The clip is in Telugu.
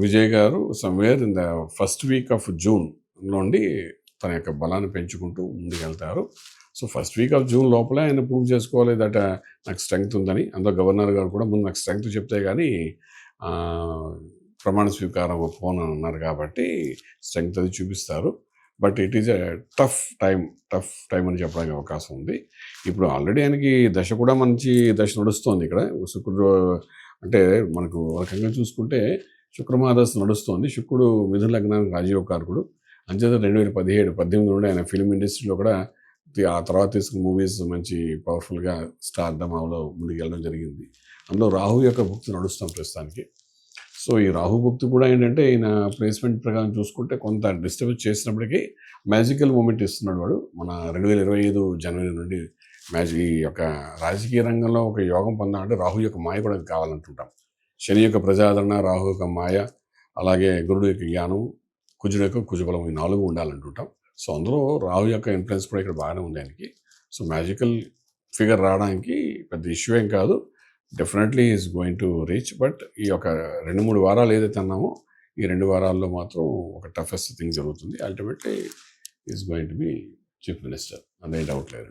విజయ్ గారు somewhere in the first week of June నుండి తన యొక్క బలాన్ని పెంచుకుంటూ ముందుకెళ్తారు. So first week of June లోపలే ఆయన ప్రూవ్ చేసుకోవాలి దట్ నాకు స్ట్రెంగ్త్ ఉందని. అందులో గవర్నర్ గారు కూడా ముందు నాకు స్ట్రెంగ్త్ చెప్తే కానీ ప్రమాణ స్వీకారం ఒప్పుకోను అన్నారు కాబట్టి స్ట్రెంగ్త్ అది చూపిస్తారు. But it is a tough time అని చెప్పడానికి అవకాశం ఉంది. ఇప్పుడు ఆల్రెడీ ఆయనకి దశ కూడా మంచి దశ నడుస్తోంది. ఇక్కడ శుక్రుడు అంటే మనకు రకంగా చూసుకుంటే శుక్రమహాదశ నడుస్తోంది. శుక్రుడు మిథున లగ్నానికి రాజయోగకారకుడు. అంచేత 2017-18 నుండి ఆయన ఫిల్మ్ ఇండస్ట్రీలో కూడా ఆ తర్వాత తీసుకున్న మూవీస్ మంచి పవర్ఫుల్గా స్టార్డమ్లో ముందుకు వెళ్ళడం జరిగింది. అందులో రాహు యొక్క భుక్తి నడుస్తాం ప్రస్తుతానికి. సో ఈ రాహు భుక్తి కూడా ఏంటంటే ఈయన ప్లేస్మెంట్ ప్రకారం చూసుకుంటే కొంత డిస్టర్బ్ చేసినప్పటికీ మ్యాజికల్ మూమెంట్ ఇస్తున్నాడు వాడు. మన 2025 జనవరి నుండి ఈ యొక్క రాజకీయ రంగంలో ఒక యోగం పొందాలంటే రాహు యొక్క మాయ కూడా కావాలంటుంటాం. శని యొక్క ప్రజాదరణ, రాహు యొక్క మాయ, అలాగే గురుడు యొక్క జ్ఞానం, కుజుడు యొక్క కుజబలం, ఈ 4 ఉండాలంటుంటాం. సో అందులో రాహు యొక్క ఇన్ఫ్లుయెన్స్ కూడా ఇక్కడ బాగానే ఉంది ఆయనకి. సో మ్యాజికల్ ఫిగర్ రావడానికి పెద్ద ఇష్యూ ఏం కాదు. Definitely is going to reach. But ఈ యొక్క 2-3 వారాలు ఏదైతే అన్నామో ఈ 2 వారాల్లో మాత్రం ఒక టఫెస్ట్ థింగ్ జరుగుతుంది. Ultimately is going to be chief minister, అదే డౌట్ లేదు.